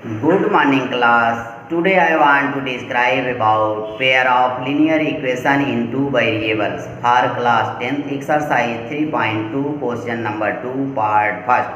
Good morning class. Today I want to describe about pair of linear equation in two variables for class 10th exercise 3.2 question number 2 part first.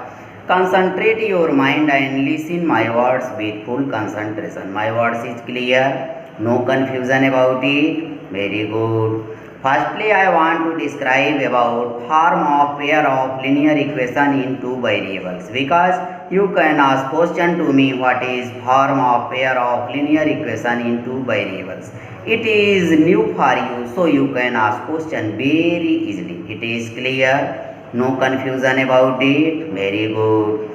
Concentrate your mind and listen my words with full concentration. My words is clear. No confusion about it. Very good. Firstly, I want to describe about form of pair of linear equation in two variables because you can ask question to me what is form of pair of linear equation in two variables. It is new for you, so you can ask question very easily. It is clear, no confusion about it. Very good.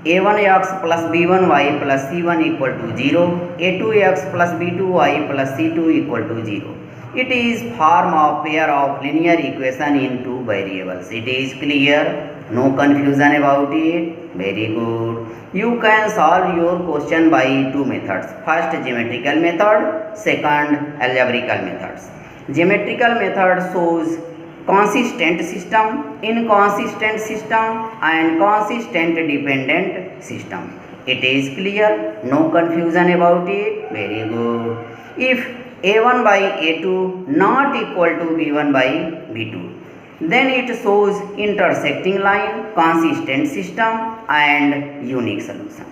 a1x plus b1y plus c1 equal to 0, a2x plus b2y plus c2 equal to 0. It is form of pair of linear equation in two variables. It is clear, no confusion about it. Very good. You can solve your question by two methods. First geometrical method, second algebraical methods. Geometrical method shows consistent system, inconsistent system and consistent dependent system. It is clear, no confusion about it. Very good. If a1 by a2 not equal to b1 by b2, then it shows intersecting line, consistent system and unique solution.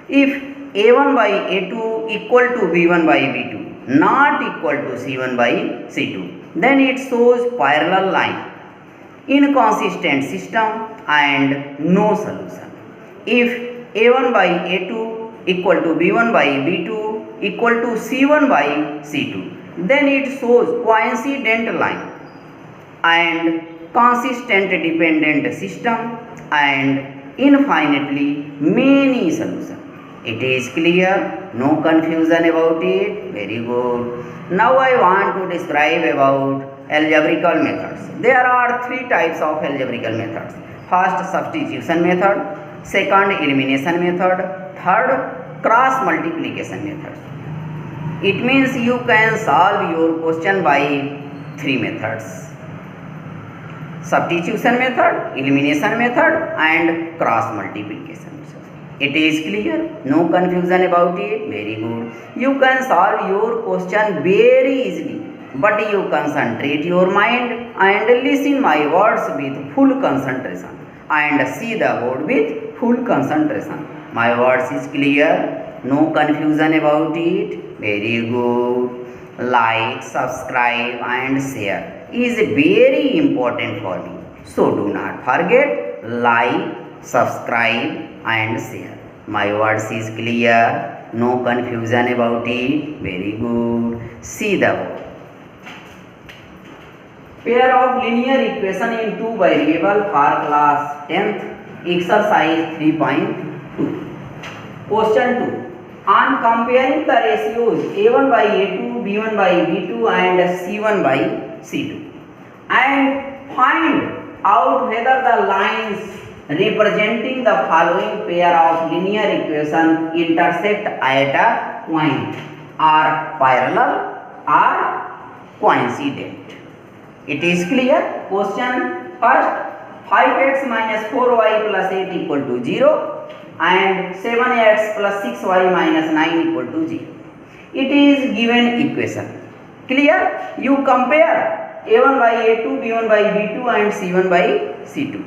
If a1 by a2 equal to b1 by b2 not equal to c1 by c2, then it shows parallel line, inconsistent system and no solution. If a1 by a2 equal to b1 by b2 equal to c1 by c2, then it shows coincident line and consistent dependent system and infinitely many solutions. It is clear, no confusion about it. Very good. Now I want to describe about algebraical methods. There are three types of algebraical methods. First substitution method, second elimination method, third cross multiplication method. It means you can solve your question by three methods: substitution method, elimination method and cross multiplication method. It is clear, no confusion about it. Very good. You can solve your question very easily, but you concentrate your mind and listen my words with full concentration and see the board with full concentration. My words is clear, no confusion about it. Very good. Like, subscribe and share is very important for me. So do not forget, like, subscribe and share. My words is clear, no confusion about it. Very good. See the board. Pair of linear equation in two variable for class 10th exercise 3.2. Question 2. On comparing the ratios a1 by a2, b1 by b2 and c1 by c2 and find out whether the lines representing the following pair of linear equation intersect at a point, are parallel or coincident. It is clear. Question first, 5x minus 4y plus 8 equal to 0 and 7x plus 6y minus 9 equal to 0. It is given equation. Clear? You compare a1 by a2, b1 by b2 and c1 by c2.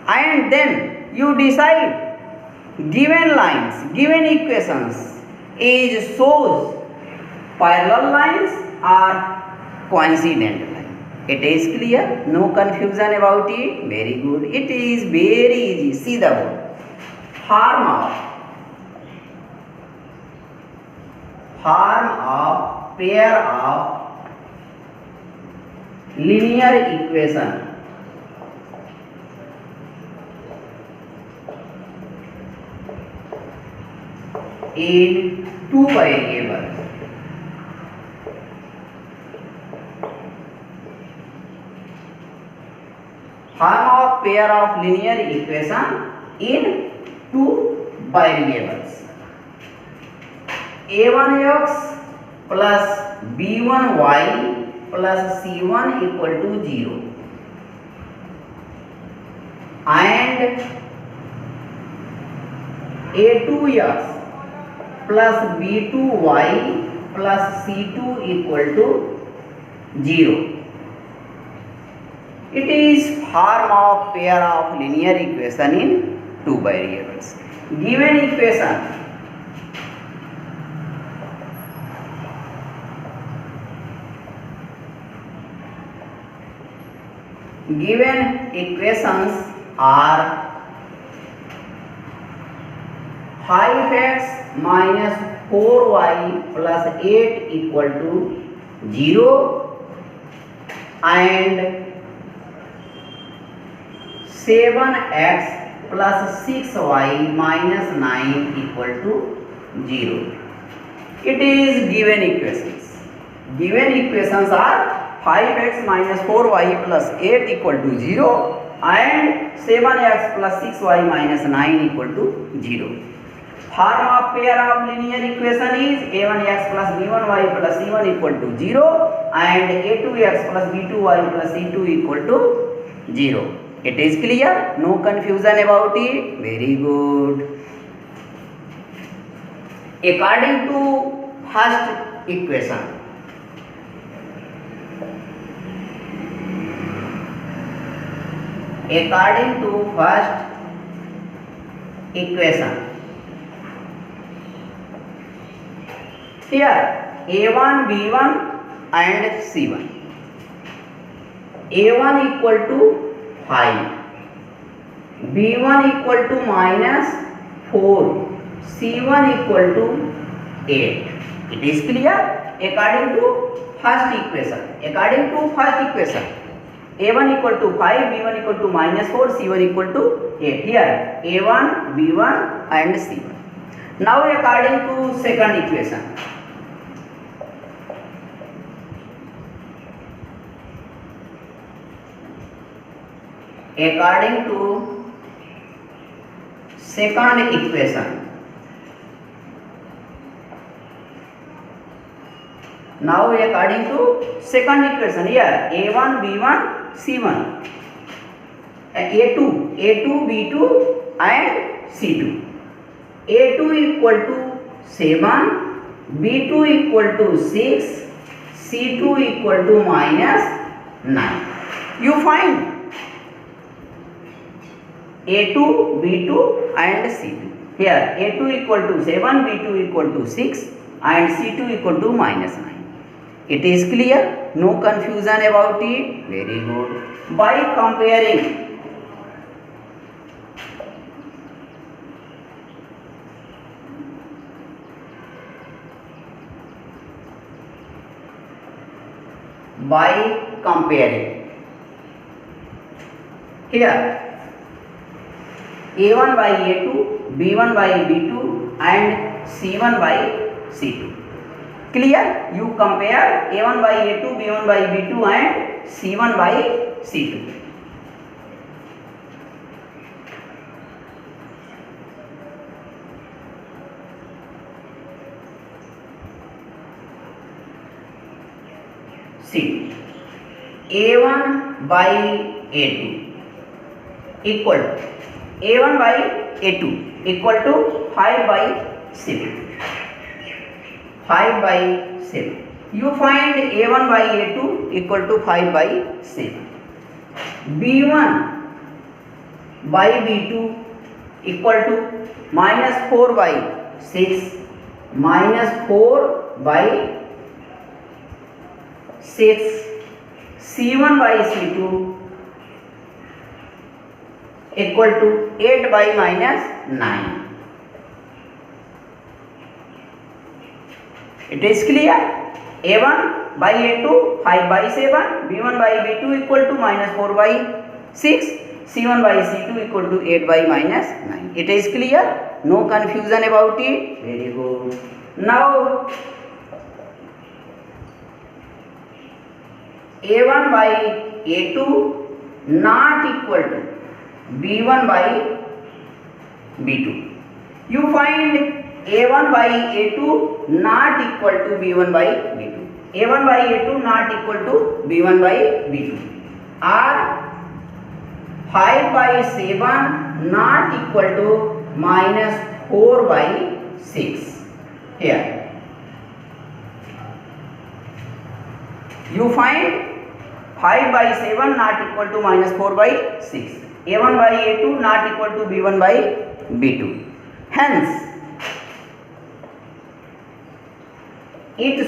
And then you decide given lines, given equations is shows parallel lines or coincident lines. It is clear, no confusion about it. Very good. It is very easy. See the board. Form of pair of linear equation in two variables. Form of pair of linear equation in two variables. a1x plus b1y plus c1 equal to 0 and a2x plus b2y plus c2 equal to 0. It is form of pair of linear equation in two variables. Given equation, are 5x minus 4y plus 8 equal to 0 and 7x plus 6y minus 9 equal to 0. It is given equations. Given equations are 5x minus 4y plus 8 equal to 0 and 7x plus 6y minus 9 equal to 0. Form of pair of linear equation is a1x plus b1y plus c1 equal to 0 and a2x plus b2y plus c2 equal to 0. It is clear? No confusion about it? Very good. According to first equation, here a1 b1 and c1. a1 equal to 5, b1 equal to minus 4, c1 equal to 8. It is clear? According to first equation, a1 equal to 5, b1 equal to minus 4, c1 equal to 8. Here a1, b1 and c1. Now according to second equation, here a1 b1 c1, a2 b2 and c2. a2 equal to 7, b2 equal to 6, c2 equal to minus 9. You find a2 b2 and c2. Here a2 equal to 7, b2 equal to 6 and c2 equal to minus 9. It is clear? No confusion about it? Very good. By comparing here a1 by a2, b1 by b2 and c1 by c2. Clear? You compare a1 by a2, b1 by b2 and c1 by c2. See, a1 by a2 equal to a1 by a2 equal to 5 by 7. 5 by 7. You find a1 by a2 equal to 5 by 7. b1 by b2 equal to minus 4 by 6 minus 4 by 6. c1 by c2 equal to 8 by minus 9. It is clear? a1 by a2 5 by 7, b1 by b2 equal to minus 4 by 6, c1 by c2 equal to 8 by minus 9. It is clear? No confusion about it? Very good. Now a1 by a2 not equal to b1 by b2. You find a1 by a2 not equal to b1 by b2. a1 by a2 not equal to b1 by b2. Or 5 by 7 not equal to minus 4 by 6. here. You find 5 by 7 not equal to minus 4 by 6. A1 by A2 not equal to B1 by B2. Hence, it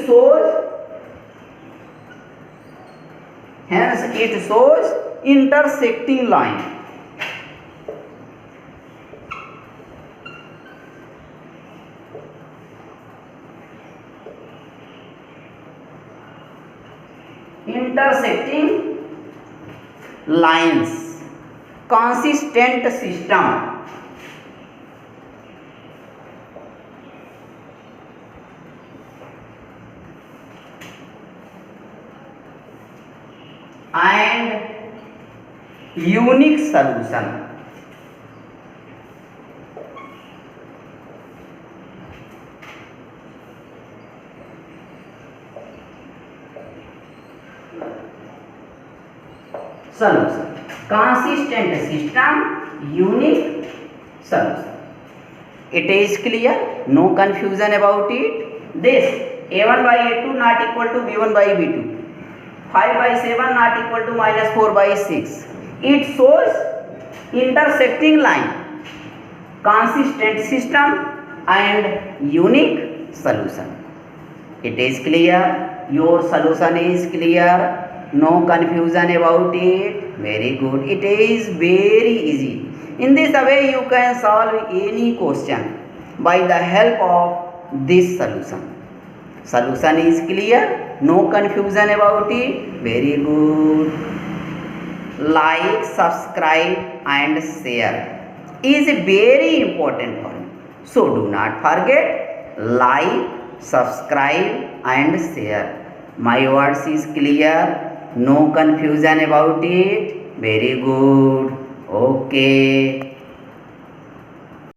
shows intersecting line. Intersecting lines, consistent system. And unique solution. Solution. Consistent system, unique solution. It is clear, no confusion about it. This A1 by A2 not equal to B1 by B2. 5 by 7 not equal to minus 4 by 6. It shows intersecting line, consistent system and unique solution. It is clear, your solution is clear, no confusion about it. Very good. It is very easy. In this way you can solve any question by the help of this solution. Solution is clear, no confusion about it. Very good. Like, subscribe and share is very important for you. So do not forget, like, subscribe and share. My words is clear, no confusion about it. Very good. Okay.